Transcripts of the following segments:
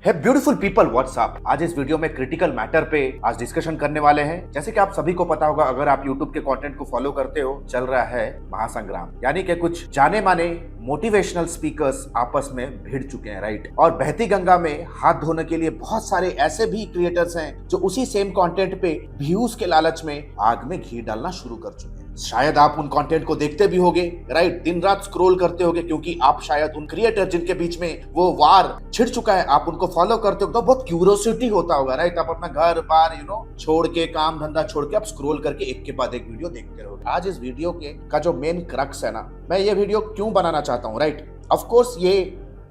हे beautiful people, WhatsApp. आज इस video में क्रिटिकल मैटर पे आज डिस्कशन करने वाले हैं। जैसे कि आप सभी को पता होगा, अगर आप यूट्यूब के कंटेंट को फॉलो करते हो, चल रहा है महासंग्राम, यानी कि कुछ जाने माने मोटिवेशनल स्पीकर्स आपस में भिड़ चुके हैं, राइट। और बहती गंगा में हाथ धोने के लिए बहुत सारे ऐसे भी क्रिएटर्स हैं जो उसी सेम कंटेंट पे व्यूज के लालच में आग में घी डालना शुरू कर चुके हैं। शायद आप उन कंटेंट को देखते भी होगे, राइट, दिन रात स्क्रॉल करते होगे, क्योंकि आप शायद उन क्रिएटर जिनके बीच में वो वार छिड़ चुका है, आप उनको फॉलो करते हो तो बहुत क्यूरियोसिटी होता होगा, राइट। आप अपना घर बार छोड़ के, काम धंधा छोड़ के आप स्क्रॉल करके एक के बाद एक वीडियो देखते रहोगे। आज इस वीडियो का जो मेन क्रक्स है ना, मैं ये वीडियो क्यों बनाना चाहता हूँ, राइट। ऑफ कोर्स ये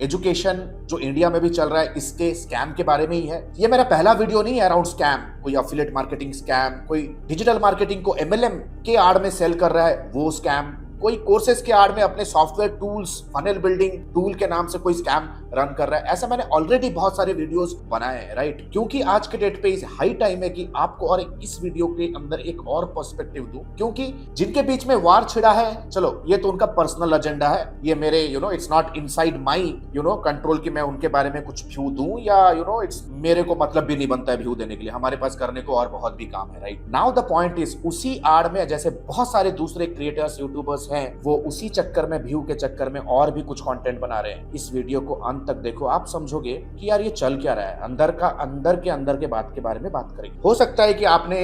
एजुकेशन जो इंडिया में भी चल रहा है, इसके स्कैम के बारे में ही है। ये मेरा पहला वीडियो नहीं है अराउंड स्कैम, कोई एफिलिएट मार्केटिंग स्कैम, कोई डिजिटल मार्केटिंग को एमएलएम के आड़ में सेल कर रहा है वो स्कैम, कोई कोर्सेज के आड़ में अपने software tools, funnel building tool के नाम से कोई स्कैम रन कर रहा है। ऐसा मैंने ऑलरेडी बहुत सारे वीडियोस बनाए हैं, राइट। क्योंकि आज के डेट पे इस हाई टाइम है कि आपको और इस वीडियो के अंदर एक और पर्सपेक्टिव दूं, क्योंकि जिनके बीच में वार छिड़ा है, चलो ये तो उनका पर्सनल एजेंडा है, ये मेरे it's not inside my control कि मैं उनके बारे में कुछ व्यू दूं, या इट्स मेरे को मतलब भी नहीं बनता है व्यू देने के लिए, हमारे पास करने को और बहुत भी काम है, right. Now the point is, उसी आड़ में जैसे बहुत सारे दूसरे क्रिएटर्स, यूट्यूबर्स हैं, वो उसी चक्कर में, व्यू के चक्कर में और भी कुछ कंटेंट बना रहे हैं। इस वीडियो को अंत तक देखो, आप समझोगे कि यार ये चल क्या रहा है। अंदर के बात के बारे में बात करेंगे। हो सकता है कि आपने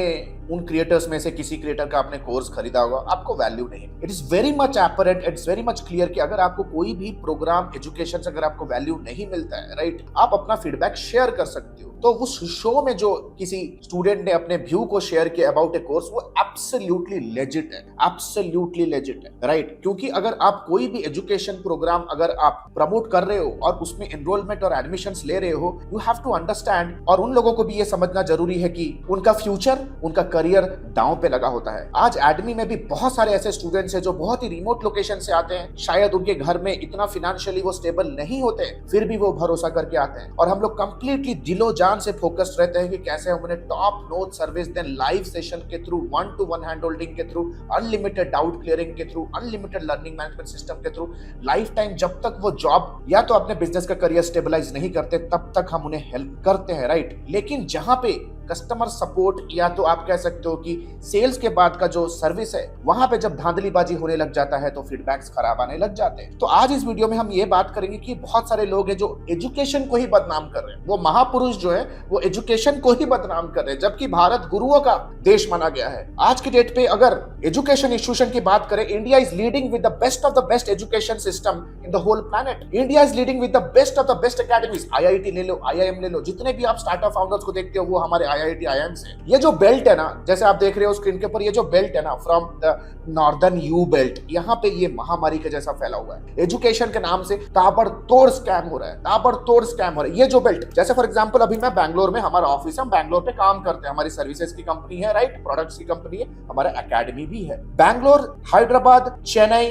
उन क्रिएटर्स में से किसी क्रिएटर का आपने कोर्स खरीदा होगा, आपको वैल्यू नहीं। It is very much apparent, it's very much clear कि अगर आपको कोई भी प्रोग्राम, एजुकेशन से अगर आपको वैल्यू नहीं मिलता है, राइट, आप अपना फीडबैक शेयर कर सकते हो। तो उस शो में जो किसी स्टूडेंट ने अपने व्यू को शेयर किया अबाउट ए कोर्स, वो एब्सोल्युटली लेजिट है, एब्सोल्युटली लेजिट है, राइट। क्योंकि अगर आप कोई भी एजुकेशन प्रोग्राम अगर आप प्रमोट कर रहे हो और उसमें एनरोलमेंट और एडमिशंस ले रहे हो, यू हैव टू अंडरस्टैंड, और उन लोगों को भी ये समझना जरूरी है कि उनका फ्यूचर, उनका करियर दांव पे लगा होता है। आज एडमी में भी बहुत सारे ऐसे स्टूडेंट्स हैं जो बहुत ही रिमोट लोकेशन से आते हैं, शायद उनके घर में इतना फाइनेंशियली वो स्टेबल नहीं होते, फिर भी वो भरोसा करके आते हैं। और हम लोग कंप्लीटली दिलो जान से फोकस्ड रहते हैं कि कैसे हम उन्हें टॉप नोच सर्विस दें, लाइव सेशन के थ्रू, 1-to-1 हैंड होल्डिंग के थ्रू, अनलिमिटेड डाउट क्लियरिंग के through, unlimited learning management system के थ्रू, लाइफ टाइम जब तक वो जॉब या तो अपने बिजनेस का करियर स्टेबलाइज नहीं करते, तब तक हम उन्हें हेल्प करते हैं, राइट। लेकिन जहां पे कस्टमर सपोर्ट, या तो आप कह सकते हो कि सेल्स के बाद का जो सर्विस है, वहां पे जब धांधलीबाजी होने लग जाता है तो फीडबैक्स खराब आने लग जाते हैं। तो आज इस वीडियो में हम ये बात करेंगे कि बहुत सारे लोग हैं जो एजुकेशन को ही बदनाम कर रहे हैं। वो महापुरुष जो है वो एजुकेशन को ही बदनाम कर रहे हैं, जबकि भारत गुरुओं का देश माना गया है। आज की डेट पे अगर एजुकेशन इंस्टीट्यूशन की बात करें, India is leading with the best of the best education system in the whole planet. India is leading with the best of the best academies. IIT ले लो, आईआईएम ले लो, जितने भी आप स्टार्टअप फाउंडर्स को देखते हो वो हमारे आईआईटी आईआईएम से। ये जो बेल्ट है ना, जैसे आप देख रहे हो स्क्रीन के ऊपर, ये जो बेल्ट है ना, from the northern you belt, यहाँ पे ये महामारी के जैसा फैला हुआ है। एजुकेशन के नाम से ताबड़तोड़ स्कैम हो रहा है, ताबड़तोड़ स्कैम हो रहा है। ये जो बेल्ट, जैसे फॉर एग्जांपल अभी मैं बैंगलोर में, हमारा ऑफिस है, हम बैंगलोर पे काम करते हैं, हमारी सर्विसेज की कंपनी है, राइट, प्रोडक्ट्स की कंपनी है, हमारा एकेडमी भी है। Bangalore, Hyderabad, Chennai,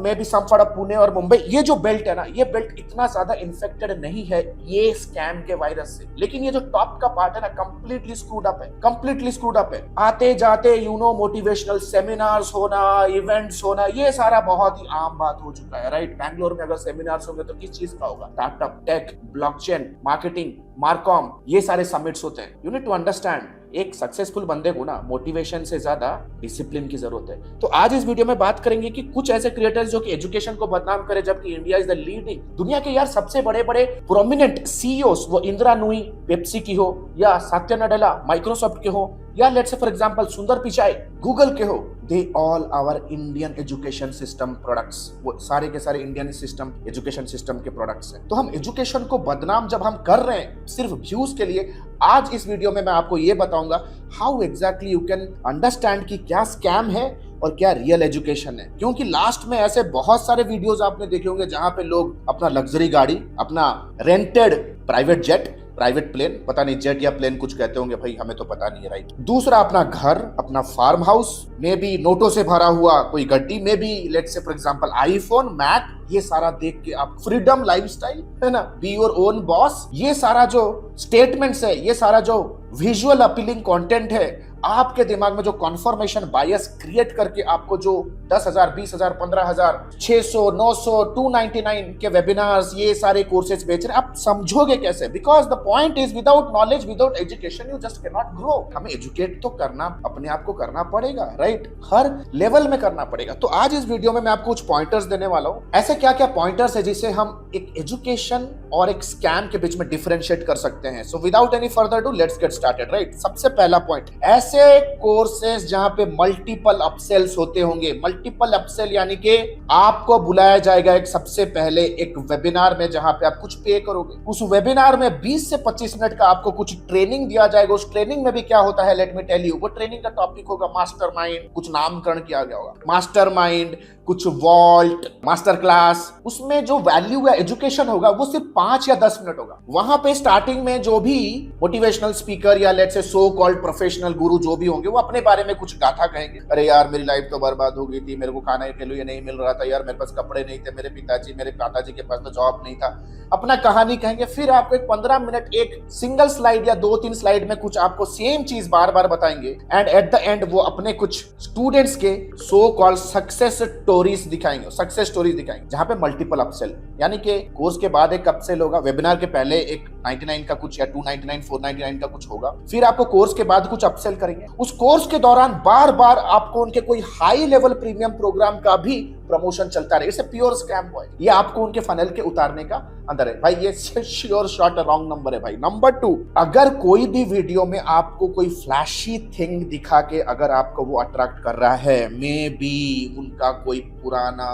may be some part of Pune और मुंबई, ये जो बेल्ट है ना, ये बेल्ट इतना ज्यादा इन्फेक्टेड नहीं है ये स्कैम के वायरस से, लेकिन ये जो टॉप का पार्ट है ना, कंप्लीटली स्क्रूड अप है, कंप्लीटली स्क्रूड अप है। आते जाते मोटिवेशनल सेमिनार्स होना, इवेंट्स होना, ये सारा बहुत ही आम बात हो चुका है, राइट। बैंगलोर में अगर सेमिनार्स होंगे तो किस चीज का होगा? स्टार्टअप, टेक, ब्लॉकचेन, मार्केटिंग, मार्कॉम, ये सारे समिट्स होते हैं। यू नीड टू अंडरस्टैंड, एक सक्सेसफुल बंदे को ना मोटिवेशन से ज्यादा डिसिप्लिन की जरूरत है। तो आज इस वीडियो में बात करेंगे कि कुछ ऐसे क्रिएटर्स जो कि एजुकेशन को बदनाम करे, जबकि इंडिया इज द लीडिंग, दुनिया के यार सबसे बड़े बड़े प्रोमिनेंट सीईओस, वो इंदिरा नूई पेप्सी की हो, या सात्या नडेला माइक्रोसॉफ्ट के हो, या लेट्स से फॉर एग्जांपल सुंदर पिचाई गूगल के हो, they all our Indian education system products. वो सारे के सारे इंडियन सिस्टम, एजुकेशन सिस्टम के प्रोडक्ट्स हैं। तो हम एजुकेशन को बदनाम जब हम कर रहे हैं सिर्फ व्यूज के लिए, आज इस वीडियो में मैं आपको ये बताऊंगा how exactly you can understand कि क्या स्कैम है और क्या रियल एजुकेशन है। क्योंकि लास्ट में ऐसे बहुत सारे वीडियोस आपने देखे होंगे जहां पे लोग अपना लग्जरी गाड़ी, अपना rented private jet, private plane, पता नहीं जेट या प्लेन कुछ कहते होंगे भाई, हमें तो पता नहीं है, राइट। दूसरा अपना घर, अपना फार्म हाउस, में भी नोटों से भरा हुआ कोई गड्डी, में भी let's say for example iPhone, Mac, ये सारा देख के आप फ्रीडम लाइफस्टाइल है ना, बी योर ओन बॉस, ये सारा जो स्टेटमेंट्स है, ये सारा जो विजुअल अपीलिंग कंटेंट है, आपके दिमाग में जो कॉन्फर्मेशन बायस क्रिएट करके आपको जो 10,000, 20,000, 15,000, 600, 900, 299 के वेबिनार्स, ये सारे कोर्सेज बेच रहे हैं, आप समझोगे कैसे? Because the point is without knowledge, without education you just can not grow. हमें एजुकेट तो करना, अपने आप को करना पड़ेगा, राइट? हर लेवल में करना पड़ेगा। तो आज इस वीडियो में मैं आपको कुछ पॉइंटर्स देने वाला हूं। ऐसे क्या क्या पॉइंटर्स है जिसे हम एक एजुकेशन और एक स्कैम के बीच में डिफरेंशिएट कर सकते हैं। So without any further do let's get started, right? सबसे पहला पॉइंट, ऐसे कोर्सेज जहां पे मल्टीपल अपसेल्स होते होंगे। मल्टीपल अपसेल यानी कि आपको बुलाया जाएगा एक सबसे पहले एक वेबिनार में जहां पे आप कुछ पे करोगे। उस वेबिनार में 20 से 25 मिनट का आपको कुछ ट्रेनिंग दिया जाएगा। उस ट्रेनिंग में भी क्या होता है, लेट मी टेल यू। वो ट्रेनिंग का टॉपिक होगा मास्टरमाइंड, कुछ नामकरण किया गया होगा, मास्टरमाइंड, कुछ वॉल्ट, मास्टर क्लास। उसमें जो वैल्यू या एजुकेशन होगा वो सिर्फ 5 या 10 मिनट होगा। वहां पे स्टार्टिंग में जो भी मोटिवेशनल स्पीकर या let's say so called professional गुरु जो भी होंगे, वो अपने बारे में कुछ गाथा कहेंगे। अरे यार मेरी लाइफ तो बर्बाद हो गई थी, मेरे को खाने के लिए नहीं मिल रहा था, यार मेरे पास कपड़े नहीं थे, मेरे पिताजी के पास तो जॉब नहीं था। अपना कहानी कहेंगे। फिर आपको एक 15 मिनट एक सिंगल स्लाइड या 2-3 स्लाइड में कुछ आपको सेम चीज बार बार बताएंगे। एंड एट द एंड वो अपने कुछ स्टूडेंट्स के सो कॉल्ड सक्सेस स्टोरीज दिखाएंगे, जहां पे मल्टीपल अपसेल, यानी कि कोर्स के बाद एक अपसेल होगा, वेबिनार के पहले एक 99 का कुछ या 299, 499 का कुछ होगा, फिर आपको कोर्स के बाद कुछ अपसेल करेंगे। उस कोर्स के दौरान बार बार आपको उनके कोई हाई लेवल प्रीमियम प्रोग्राम का भी प्रमोशन चलता रहे। इसे प्योर स्कैम है। ये आपको उनके फनल के उतारने का अंदर है भाई। ये श्योर शॉट रॉन्ग नंबर है भाई। नंबर 2, अगर कोई भी वीडियो में आपको कोई फ्लैशी थिंग दिखा के अगर आपको वो अट्रैक्ट कर रहा है, मे बी उनका कोई पुराना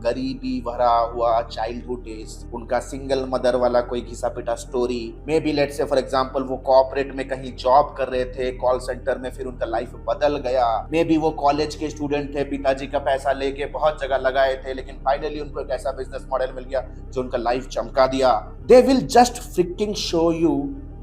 गरीबी भरा हुआ चाइल्डहुड डेज, उनका सिंगल मदर वाला कोई घिसा पिटा story, may be let's say for example वो कॉर्पोरेट में कहीं जॉब कर रहे थे, कॉल सेंटर में, फिर उनका लाइफ बदल गया, मे बी वो कॉलेज के स्टूडेंट थे, पिताजी का पैसा लेके बहुत जगह लगाए थे, लेकिन फाइनली उनको एक ऐसा बिजनेस मॉडल मिल गया जो उनका लाइफ चमका दिया। They will just freaking show you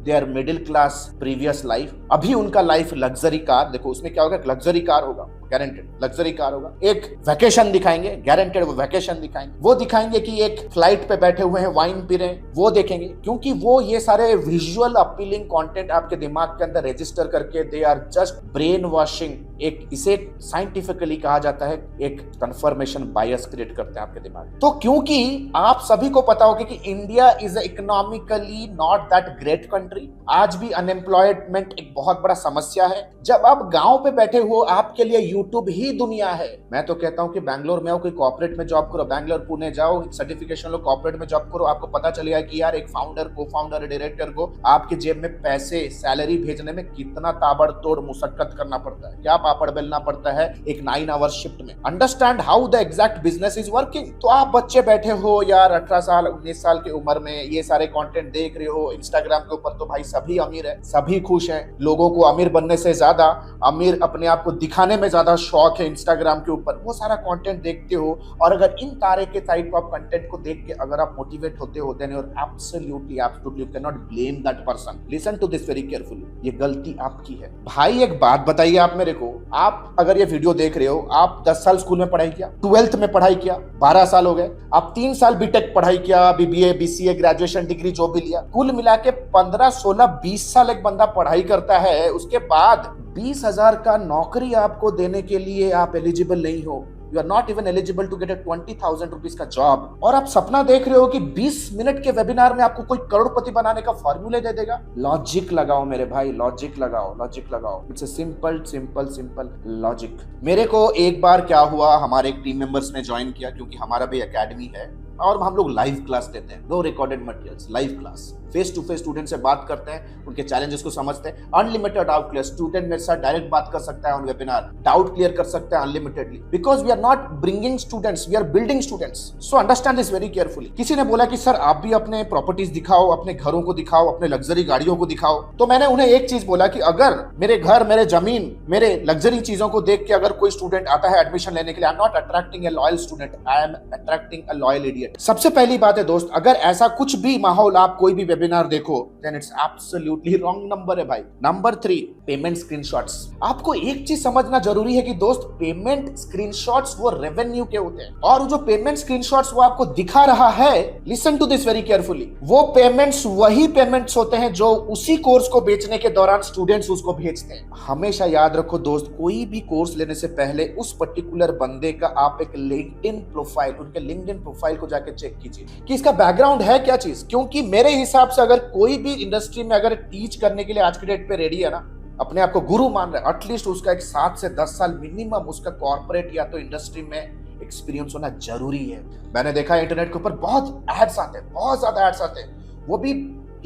their middle class previous life. अभी उनका लाइफ लग्जरी कार, देखो उसमें क्या होगा, लग्जरी कार होगा, गारंटेड लग्जरी कार होगा। एक वैकेशन दिखाएंगे, गारंटेड वो वैकेशन दिखाएंगे। वो दिखाएंगे कि एक फ्लाइट पे बैठे हुए हैं, वाइन पी रहे हैं, वो देखेंगे, क्योंकि वो ये सारे विजुअल अपीलिंग कंटेंट आपके दिमाग के अंदर रजिस्टर करके they are just brain washing. एक इसे साइंटिफिकली कहा जाता है एक कंफर्मेशन बायस क्रिएट करते हैं आपके दिमाग में। तो क्योंकि आप सभी को पता होगा कि India is economically not that great country. आज भी अनएम्प्लॉयमेंट एक बहुत बड़ा समस्या है। जब आप गांव पे बैठे हो, आपके लिए यूट्यूब ही दुनिया है। मैं तो कहता हूं कि बैंगलोर में आओ, कोई कॉर्पोरेट में जॉब करो, बैंगलोर पुणे जाओ, सर्टिफिकेशन लो, कॉर्पोरेट में जॉब करो, आपको पता चलेगा कि यार एक फाउंडर, को फाउंडर, डायरेक्टर को आपके जेब में पैसे, सैलरी भेजने में कितना ताबड़तोड़ मुशक्कत करना पड़ता है, क्या पापड़ बेलना पड़ता है एक 9 आवर शिफ्ट में। Understand how the exact business is working. तो आप बच्चे बैठे हो यार 18 साल 19 साल की उम्र में, ये सारे कंटेंट देख रहे हो इंस्टाग्राम के ऊपर, तो भाई सभी अमीर है, सभी खुश हैं। लोगों को अमीर बनने से ज्यादा अमीर अपने आप को दिखाने में ज्यादा शौक है इंस्टाग्राम के ऊपर। वो सारा कंटेंट देखते हो, और अगर इन तारे के टाइप ऑफ कंटेंट को देख के अगर आप मोटिवेट होते हो, then you are absolutely you can not blame that person. Listen to this very carefully, ये गलती आपकी है भाई। एक बात बताइए आप मेरे को, आप अगर ये वीडियो देख रहे हो, आप 10 साल स्कूल में पढ़ाई किया, 12th में पढ़ाई किया, 12 साल हो गए, आप 3 साल बीटेक पढ़ाई किया, बीबीए, बीसीए, ग्रेजुएशन डिग्री जो भी लिया, कुल मिला के 15, 16, 20 साल एक बंदा पढ़ाई करता है। उसके बाद 20,000 का नौकरी आपको देने के लिए आप एलिजिबल नहीं हो। You are not even eligible to get a 20,000 rupees का जॉब, और आप सपना देख रहे हो कि 20 मिनट के वेबिनार में आपको कोई करोड़पति बनाने का फॉर्मूले दे देगा। लॉजिक लगाओ मेरे भाई, लॉजिक लगाओ। It's a simple logic. मेरे को एक बार क्या हुआ, हमारे एक टीम मेंबर्स ने ज्वाइन किया, क्योंकि हमारा भी एकेडमी है और हम लोग लाइव क्लास देते हैं, no recorded materials, live class, face to face student से बात करते हैं, उनके चैलेंजेस को समझते हैं, अनलिमिटेड डाउट क्लियर। स्टूडेंट मेरे साथ डायरेक्ट बात कर सकता है ऑन वेबिनार, डाउट क्लियर कर सकता है unlimitedly, because we are not bringing students, we are building students. So understand this very carefully. किसी ने बोला कि सर आप भी अपने प्रॉपर्टीज दिखाओ, अपने घरों को दिखाओ, अपने लग्जरी गाड़ियों को दिखाओ। तो मैंने उन्हें एक चीज बोला कि अगर मेरे घर, मेरे जमीन, मेरे लग्जरी चीजों को देख के अगर कोई स्टूडेंट आता है एडमिशन लेने के लिए, I am not attracting A loyal student, I am attracting a loyal idiot. Idiot. सबसे पहली बात है दोस्त, अगर ऐसा कुछ भी माहौल आप कोई भी वेबिनार देखो then it's absolutely wrong number है भाई। Number 3, payment screenshots. आपको एक चीज समझना जरूरी है कि दोस्त पेमेंट स्क्रीनशॉट्स वो रेवेन्यू के होते हैं, और जो पेमेंट स्क्रीनशॉट्स वो आपको दिखा रहा है, listen to this very carefully, वो पेमेंट्स वही पेमेंट्स होते हैं जो उसी कोर्स को बेचने के दौरान स्टूडेंट्स उसको भेजते हैं। हमेशा याद रखो दोस्त, कोई भी कोर्स लेने से पहले उस पर्टिकुलर बंदे का आप एक लिंक्डइन प्रोफाइल, उनके लिंक्डइन प्रोफाइल को जाके चेक कीजिए कि इसका बैकग्राउंड है क्या चीज। क्योंकि मेरे हिसाब से अगर कोई भी इंडस्ट्री में अगर टीच करने के लिए आज के डेट पे रेडी है ना, अपने आप को गुरु मान रहा है, एटलीस्ट उसका एक 7 से 10 साल मिनिमम उसका कॉर्पोरेट या तो इंडस्ट्री में एक्सपीरियंस होना जरूरी है। मैंने देखा है इंटरनेट के ऊपर बहुत एड्स आते हैं, बहुत ज्यादा एड्स आते हैं, वो भी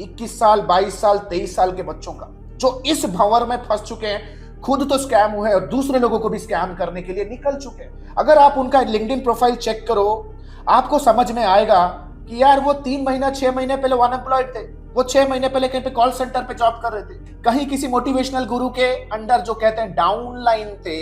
21 साल 22 साल 23 साल के बच्चों का, जो इस भंवर में फंस चुके हैं, खुद तो स्कैम हुए और दूसरे लोगों को भी स्कैम करने के लिए निकल चुके हैं। अगर आप उनका लिंक्डइन प्रोफाइल चेक करो, आपको समझ में आएगा कि यार वो 3 महीना 6 महीने पहले अनएम्प्लॉयड थे, वो 6 महीने पहले कहीं पे कॉल सेंटर पे जॉब कर रहे थे, कहीं किसी मोटिवेशनल गुरु के अंडर जो कहते हैं डाउनलाइन थे,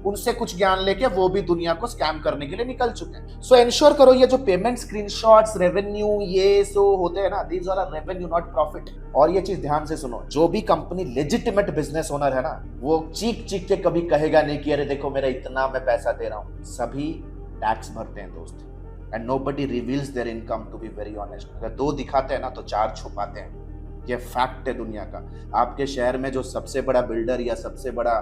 उनसे कुछ ज्ञान लेके वो भी दुनिया को स्कैम करने के लिए निकल चुके हैं। सो एंश्योर करो ये जो पेमेंट स्क्रीनशॉट्स, रेवेन्यू, ये सो होते हैं ना, these are revenue not profit. और ये चीज ध्यान से सुनो, जो भी कंपनी लेजिटिमेट बिजनेस ओनर है ना, वो चीख चीख के कभी कहेगा नहीं कि अरे देखो मेरा इतना मैं पैसा दे रहा हूं। सभी टैक्स भरते हैं दोस्त, and nobody reveals their income, to be very honest. अगर 2 दिखाते हैं ना तो 4 छुपाते हैं, ये फैक्ट है दुनिया का। आपके शहर में जो सबसे बड़ा बिल्डर या सबसे बड़ा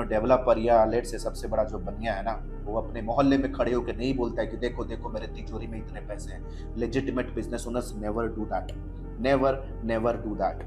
डेवलपर या लेट से सबसे बड़ा जो बनिया है ना, वो अपने मोहल्ले में खड़े होकर नहीं बोलता है कि देखो देखो मेरे तिजोरी में इतने पैसे हैं। Legitimate business owners never do that, never do that.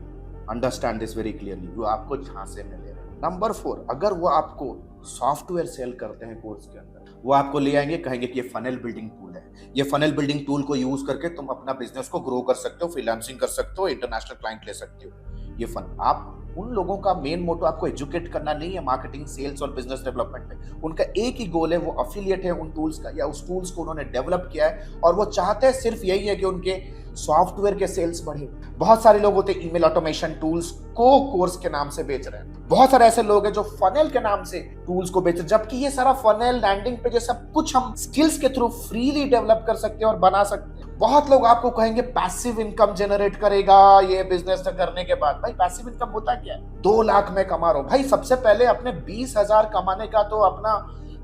Understand this very clearly. वो आपको झांसे में ले रहे हैं। नंबर 4, अगर वो आपको सॉफ्टवेयर सेल करते हैं कोर्स के अंदर, वो आपको ले आएंगे, कहेंगे कि ये फनल बिल्डिंग टूल है, ये फनल बिल्डिंग टूल को यूज करके तुम अपना बिजनेस को ग्रो कर सकते हो, फ्रीलांसिंग कर सकते हो, इंटरनेशनल क्लाइंट ले सकते हो। ये फन, आप उन लोगों का मेन मोटो आपको एजुकेट करना नहीं है मार्केटिंग, सेल्स और बिजनेस डेवलपमेंट में। उनका एक ही गोल है, वो अफिलिएट है उन टूल्स का, या उस टूल्स को उन्होंने डेवलप किया है और वो चाहते हैं सिर्फ यही है कि उनके सॉफ्टवेयर के सेल्स बढ़े। बहुत सारे लोग होते हैं ईमेल ऑटोमेशन टूल्स को कोर्स के नाम से बेच रहे हैं। बहुत सारे ऐसे लोग हैं जो फनल के नाम से टूल्स को बेच रहे हैं, जबकि ये सारा फनल, लैंडिंग पेज, ये सब कुछ हम स्किल्स के थ्रू फ्रीली डेवलप कर सकते हैं और बना सकते हैं। बहुत लोग आपको कहेंगे पैसिव इनकम जनरेट करेगा ये बिजनेस करने के बाद। भाई पैसिव इनकम होता क्या है? 2 लाख में कमा रहा हूं भाई, सबसे पहले अपने 20,000 कमाने का तो अपना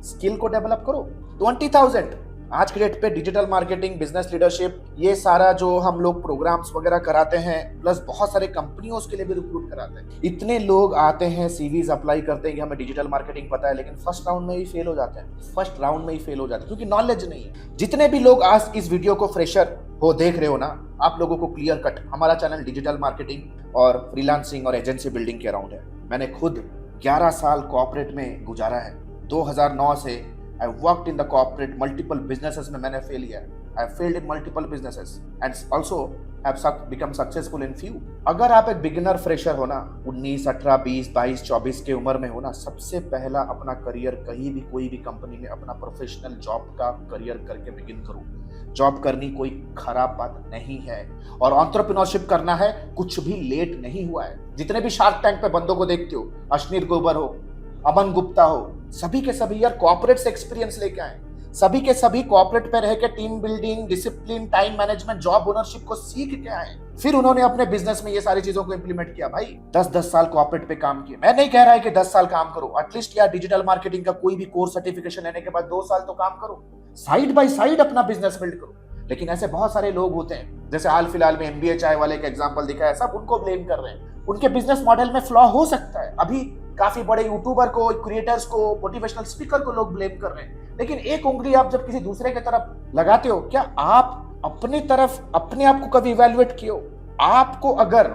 स्किल को डेवलप करो। 20,000 आज के डेट पे डिजिटल मार्केटिंग, बिजनेस लीडरशिप, ये सारा जो हम लोग प्रोग्राम्स वगैरह कराते हैं, प्लस बहुत सारे कंपनियों के लिए भी रिक्रूट कराते हैं। इतने लोग आते हैं, सीवीज अप्लाई करते हैं कि हमें डिजिटल मार्केटिंग पता है, लेकिन फर्स्ट राउंड में ही फेल हो जाते हैं, क्योंकि नॉलेज नहीं है। जितने भी लोग आज इस वीडियो को फ्रेशर हो देख रहे हो ना, आप लोगों को क्लियर कट हमारा चैनल डिजिटल मार्केटिंग और फ्रीलांसिंग और एजेंसी बिल्डिंग के अराउंड है। मैंने खुद 11 साल कॉर्पोरेट में गुजारा है। 2009 से I worked in the corporate, multiple businesses में मैंने फेल किया। I failed in multiple businesses and also have become successful in few। अगर आप एक बिगिनर फ्रेशर हो ना, 19, 18, 20, 22, 24 के उम्र में हो ना, सबसे पहला अपना करियर कहीं भी कोई भी कंपनी में अपना प्रोफेशनल जॉब का करियर करके बिगिन करो। जॉब करनी कोई खराब बात नहीं है, और एंटरप्रेन्योरशिप करना है, कुछ भी लेट नहीं हुआ है। जितने भी शार्क टैंक पे बंदों को देखते हो, अश्नीर गोबर हो, अमन गुप्ता हो, सभी के सभी यार कॉर्पोरेट से एक्सपीरियंस लेके आए। सभी के सभी कॉर्पोरेट पे रह के team building, discipline, time management, job ownership को सीख के आए, फिर उन्होंने अपने बिजनेस में ये सारी चीजों को इंप्लीमेंट किया। भाई 10-10 साल कॉर्पोरेट पे काम किया। मैं नहीं कह रहा है कि 10 साल काम करो, एटलीस्ट यार डिजिटल मार्केटिंग का कोई भी कोर्स सर्टिफिकेशन लेने के बाद 2 साल तो काम करो, साइड बाय साइड अपना बिजनेस बिल्ड करो। लेकिन ऐसे बहुत सारे लोग होते हैं, जैसे हाल फिलहाल में MBA चाय वाले का एग्जांपल दिखा है, सब उनको ब्लेम कर रहे हैं। उनके बिजनेस मॉडल में फ्लॉ हो सकता है। अभी काफी बड़े यूट्यूबर को, क्रिएटर्स को, मोटिवेशनल स्पीकर को लोग ब्लेम कर रहे हैं, लेकिन एक उंगली आप जब किसी दूसरे की तरफ लगाते हो, क्या आप अपनी तरफ अपने आप को कभी इवैल्यूएट किए हो? आपको अगर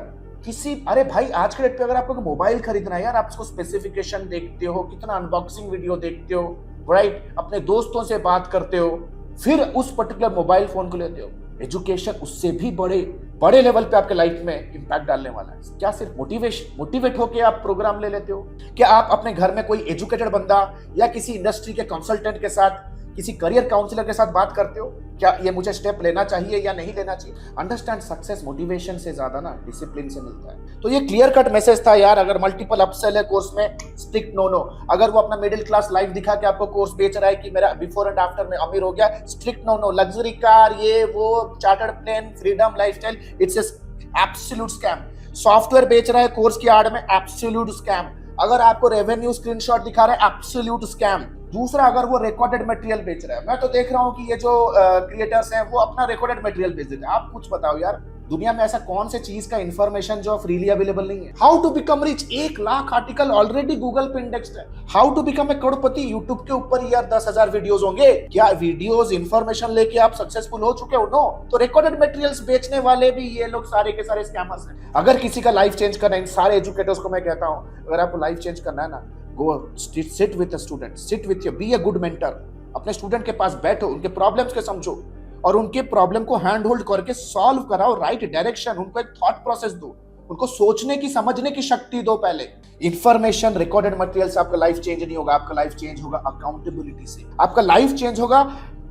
किसी, अरे भाई आज के डेट पे अगर आपको मोबाइल खरीदना है यार, आप उसको स्पेसिफिकेशन देखते हो, कितना अनबॉक्सिंग वीडियो देखते हो, राइट, अपने दोस्तों से बात करते हो, फिर उस पर्टिकुलर मोबाइल फोन को लेते हो। एजुकेशन उससे भी बड़े लेवल पे आपके लाइफ में इंपैक्ट डालने वाला है। क्या सिर्फ मोटिवेट होके आप प्रोग्राम ले लेते हो? क्या आप अपने घर में कोई एजुकेटेड बंदा या किसी इंडस्ट्री के कंसल्टेंट के साथ, किसी करियर काउंसलर के साथ बात करते हो? क्या ये मुझे स्टेप लेना चाहिए या नहीं लेना चाहिए। अंडरस्टैंड, सक्सेस मोटिवेशन से ज्यादा ना डिसिप्लिन से मिलता है। तो ये क्लियर कट मैसेज था यार। अगर मल्टीपल अपसेल है कोर्स में, स्ट्रिक्ट नो नो। अगर वो अपना मिडिल क्लास लाइफ दिखा के आपको कोर्स बेच रहा है कि मेरा बिफोर एंड आफ्टर में अमीर हो गया, strict no no. Luxury car, ये वो, chartered plane, freedom lifestyle, it's absolute scam. Software बेच रहा है कोर्स की आड़ में, एब्सोल्यूट स्कैम। अगर आपको रेवेन्यू स्क्रीनशॉट दिखा रहा है, एब्सोल्यूट स्कैम। दूसरा, अगर वो रिकॉर्डेड मटेरियल बेच रहा है, मैं तो देख रहा हूं कि ये जो क्रिएटर्स हैं वो अपना रिकॉर्डेड मटेरियल बेच देते हैं। आप कुछ बताओ यार, दुनिया में ऐसा कौन से चीज का इंफॉर्मेशन जो फ्रीली अवेलेबल नहीं है। How to become rich, 1 lakh article already Google पे इंडेक्स्ड है। How to become a crorepati, YouTube के ऊपर यार 10,000 वीडियोस होंगे। क्या वीडियोस इंफॉर्मेशन लेके आप सक्सेसफुल हो चुके हो? नो। तो रिकॉर्डेड मटेरियल्स बेचने वाले भी ये लोग सारे के सारे स्कैमर्स हैं। अगर किसी का लाइफ चेंज करना है, इन सारे एजुकेटर्स को मैं कहता हूं, अगर आपको लाइफ चेंज करना है ना, go sit with the student, sit with your, be a good mentor. अपने स्टूडेंट के पास बैठो, उनके प्रॉब्लम्स को समझो और उनके प्रॉब्लम को हैंड होल्ड करके सॉल्व कराओ, राइट डायरेक्शन, उनको एक थॉट प्रोसेस दो, उनको सोचने की समझने की शक्ति दो। पहले इंफॉर्मेशन, रिकॉर्डेड मटेरियल से आपका लाइफ चेंज नहीं होगा। आपका लाइफ चेंज होगा अकाउंटेबिलिटी से, आपका लाइफ चेंज होगा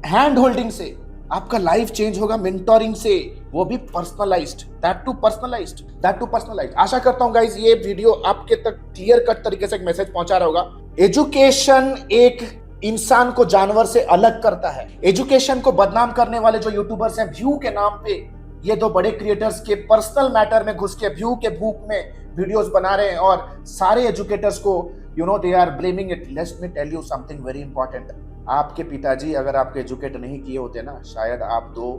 हैंड होल्डिंग से, आपका लाइफ चेंज होगा मेंटोरिंग से, वो भी पर्सनलाइज्ड, दैट टू पर्सनलाइज्ड। आशा करता हूं गाइस ये वीडियो आपके तक क्लियर कट तरीके से एक मैसेज पहुंचा रहा होगा। एजुकेशन एक इंसान को जानवर से अलग करता है। एजुकेशन को बदनाम करने वाले जो यूट्यूबर्स हैं व्यू के नाम पे, ये दो बड़े क्रिएटर्स के पर्सनल मैटर में घुस के व्यू के भूख में वीडियोस बना रहे हैं और सारे एजुकेटर्स को they are blaming it. Let me tell you something very important. आपके पिताजी अगर आपको एजुकेट नहीं किए होते ना, शायद आप 2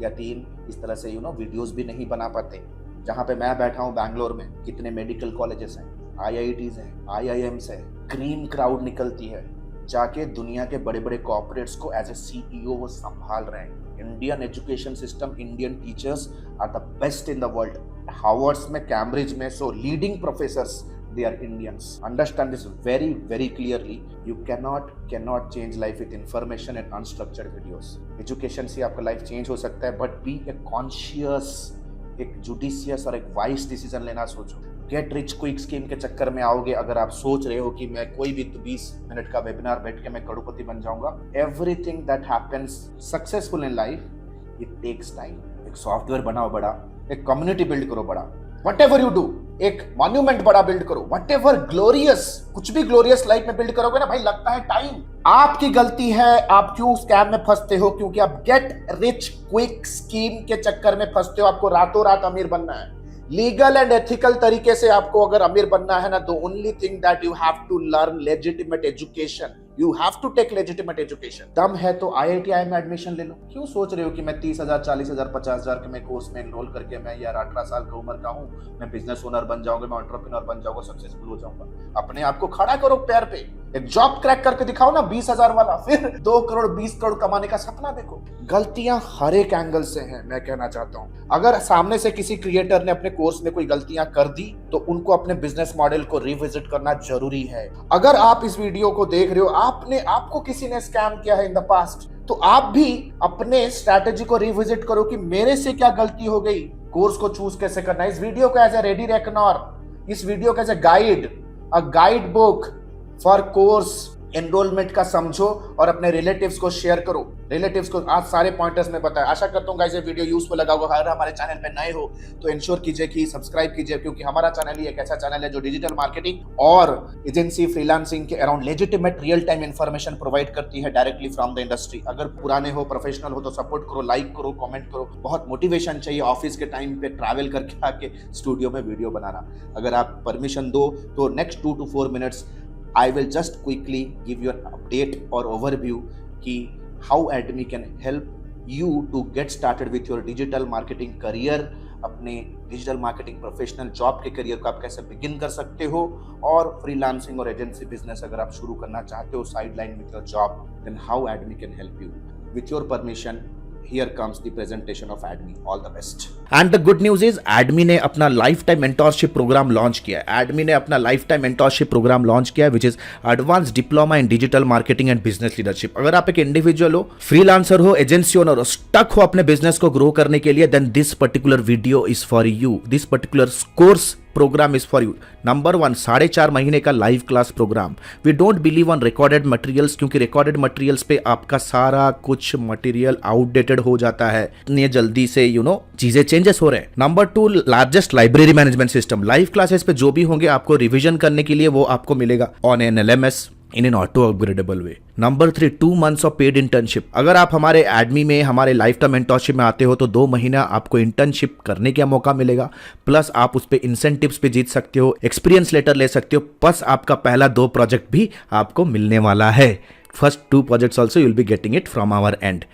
या 3 इस तरह से वीडियोस भी नहीं बना पाते। जहां पे मैं बैठा हूं बैंगलोर में, कितने मेडिकल कॉलेजेस हैं, IITs हैं, IIMs है, क्रीम क्राउड निकलती है, जाके दुनिया के बड़े बड़े कॉर्पोरेट्स को एज ए CEO वो संभाल रहे हैं। Indian education system, Indian teachers are the best in the world. Harvards में, कैम्ब्रिज में, so leading professors they are Indians. Understand this very very clearly. You cannot change life with information and unstructured videos. Education से आपका life change हो सकता है, but be a conscious, एक judicious और एक वाइस डिसीजन लेना सोचो। गेट रिच क्विक स्कीम के चक्कर में आओगे अगर आप सोच रहे हो कि मैं कोई भी 20 मिनट का वेबिनार बैठ के मैं करोड़पति बन जाऊंगा। Everything that happens successful in life it takes time. एक सॉफ्टवेयर बनाओ बड़ा, एक कम्युनिटी बिल्ड करो बड़ा, Whatever you do, एक मॉन्यूमेंट बड़ा बिल्ड करो, Whatever ग्लोरियस, कुछ भी ग्लोरियस लाइफ में बिल्ड करोगे ना भाई, लगता है टाइम। आपकी गलती है, आप क्यों स्कैम में फंसते हो? क्योंकि आप गेट रिच क्विक स्कीम के चक्कर में फंसते हो। आपको रातों रात अमीर बनना है। लीगल एंड एथिकल तरीके से आपको अगर अमीर बनना है ना, the only thing that you have to learn legitimate education. You have to take legitimate education. दम है तो IITI में एडमिशन ले लो। क्यों सोच रहे हो कि मैं 30,000, 40,000, 50,000 के मैं कोर्स में एनरोल करके मैं यार 18 साल की उम्र का हूँ, मैं बिजनेस ओनर बन जाऊंगा, मैं एंटरप्रेन्योर बन जाऊंगा, सक्सेसफुल हो जाऊंगा। अपने आप को खड़ा करो पैर पे, एक जॉब क्रैक करके दिखाओ ना 20,000 वाला, फिर 2 करोड़ 20 करोड़ कमाने का सपना देखो। गलतियां हर एक एंगल से हैं, मैं कहना चाहता हूं। अगर सामने से किसी क्रिएटर ने अपने कोर्स में कोई गलतियां कर दी तो उनको अपने बिजनेस मॉडल को रिविजिट करना जरूरी है। अगर आप इस वीडियो को देख रहे हो, आपको किसी ने स्कैम किया है इन द पास्ट, तो आप भी अपने स्ट्रैटेजी को रिविजिट करो कि मेरे से क्या गलती हो गई, कोर्स को चूज कैसे करना है। इस वीडियो को एज ए रेडी रेकनर, इस वीडियो को as a guide, a guide book for course enrolment का समझो और अपने रिलेटिव्स को शेयर करो। रिलेटिव्स को आज सारे पॉइंटर्स में बताया। आशा करता हूँ गाइस ये वीडियो यूजफुल लगा होगा। अगर हमारे चैनल पे नए हो तो इंश्योर कीजिए कि सब्सक्राइब कीजिए, क्योंकि हमारा चैनल ही एक ऐसा चैनल है जो डिजिटल मार्केटिंग और एजेंसी फ्रीलांसिंग के around legitimate real time information provide करती है डायरेक्टली फ्रॉम द इंडस्ट्री। अगर पुराने हो, प्रोफेशनल हो तो सपोर्ट करो, लाइक करो, कमेंट करो। बहुत मोटिवेशन चाहिए ऑफिस के टाइम पे ट्रैवल करके आके स्टूडियो में वीडियो बनाना। अगर आप परमिशन दो तो next 2 to 4 minutes I will just quickly give you an update or overview कि how ADMI can help you to get started with your digital marketing career। अपने डिजिटल मार्केटिंग प्रोफेशनल जॉब के career को आप कैसे begin कर सकते हो, और फ्रीलांसिंग और एजेंसी बिजनेस अगर आप शुरू करना चाहते हो side line with your job, then how ADMI can help you। With your permission, here comes the presentation of ADMI. All the best. And the good news is ADMI ने अपना lifetime mentorship programme launch किया है। ADMI ने अपना lifetime mentorship programme launch किया है which is advance diploma in digital marketing and business leadership. अगर आप एक इंडिविजुअल हो, फ्रीलांसर हो, एजेंसी ओनर हो, स्टक हो अपने बिजनेस को ग्रो करने के लिए, then this particular video is for you. This particular course programme is for you. Number 1, 4.5 महीने का live class programme. We don't believe on recorded materials, क्योंकि रिकॉर्डेड मटेरियल्स पे आपका सारा कुछ मटेरियल आउटडेटेड हो जाता है, इतनी जल्दी से चीजें चेंजेस हो रहे हैं। Number 2, largest library management system. Live classes पे जो भी होंगे आपको रिवीजन करने के लिए वो आपको मिलेगा on an LMS in an auto upgradable way. Number 3, 2 months of paid internship. अगर आप हमारे एडमी में हमारे लाइफ टाइम मेंटरशिप में आते हो तो 2 महीना आपको इंटर्नशिप करने का मौका मिलेगा, प्लस आप उस पर इंसेंटिव्स पे जीत सकते हो, एक्सपीरियंस लेटर ले सकते हो, प्लस आपका पहला 2 प्रोजेक्ट भी आपको मिलने वाला है। First 2 projects also you'll be getting it from our end,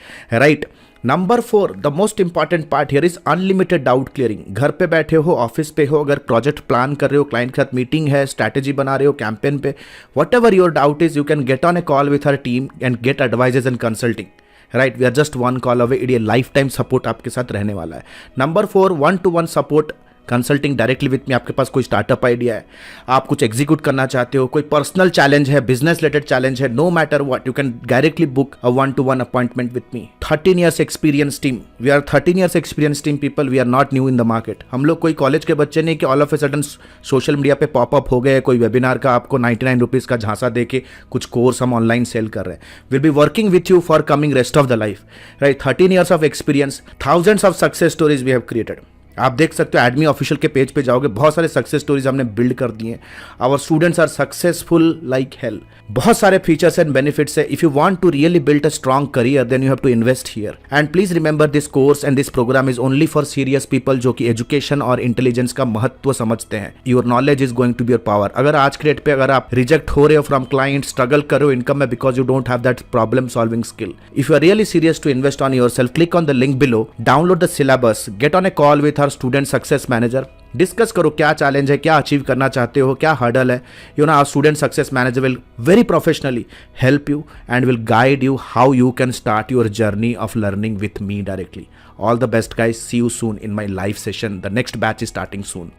right? Number 4, the most important part here is unlimited doubt clearing. घर पे बैठे हो, ऑफिस पे हो, अगर प्रोजेक्ट प्लान कर रहे हो, क्लाइंट के साथ मीटिंग है, स्ट्रैटेजी बना रहे हो कैंपेन पे, whatever your doubt is, you can get on a call with her team and get advises and consulting, right? We are just 1 call away. ये लाइफ टाइम सपोर्ट आपके साथ रहने वाला है। Number 4, 1-to-1 support consulting directly with me. आपके पास कोई startup idea है, आप कुछ एग्जीक्यूट करना चाहते हो, कोई पर्सनल चैलेंज है, बिजनेस रिलेटेड चैलेंज है, no matter what, you can directly book a 1-to-1 appointment with me. 13 years experience team. We are 13 years experience team people. We are not new in the market. हम लोग कोई college के बच्चे नहीं कि all of a sudden social media पे popup हो गए, कोई वेबिनार का आपको 99 रुपीज़ का झांसा दे के कुछ कोर्स हम ऑनलाइन सेल कर रहे हैं। Will be working with you for coming rest of the life, right? 13 years of experience, thousands of success stories we have created. आप देख सकते हो एडमी ऑफिशियल के पेज पे जाओगे, बहुत सारे सक्सेस स्टोरीज हमने बिल्ड कर दिए। Our students are successful like hell. बहुत सारे फीचर्स एंड बेनिफिट्स है। If you want to really build a strong career then you have to invest here. And please remember this course and this program is only for serious people जो कि education और intelligence का महत्व समझते हैं। Your knowledge is going to be your power. अगर आज के डेट पे अगर आप रिजेक्ट हो रहे हो फ्रॉम क्लाइंट, स्ट्रगल कर रहे हो इनकम में because you don't have that problem solving skill, if you are really serious to invest on yourself, click on the link below, download the syllabus, get on a call with our student success manager, discuss करो क्या challenge है, क्या achieve करना चाहते हो, क्या hurdle है। Our student success manager will very professionally help you and will guide you how you can start your journey of learning with me directly. All the best guys, see you soon in my live session. The next batch is starting soon.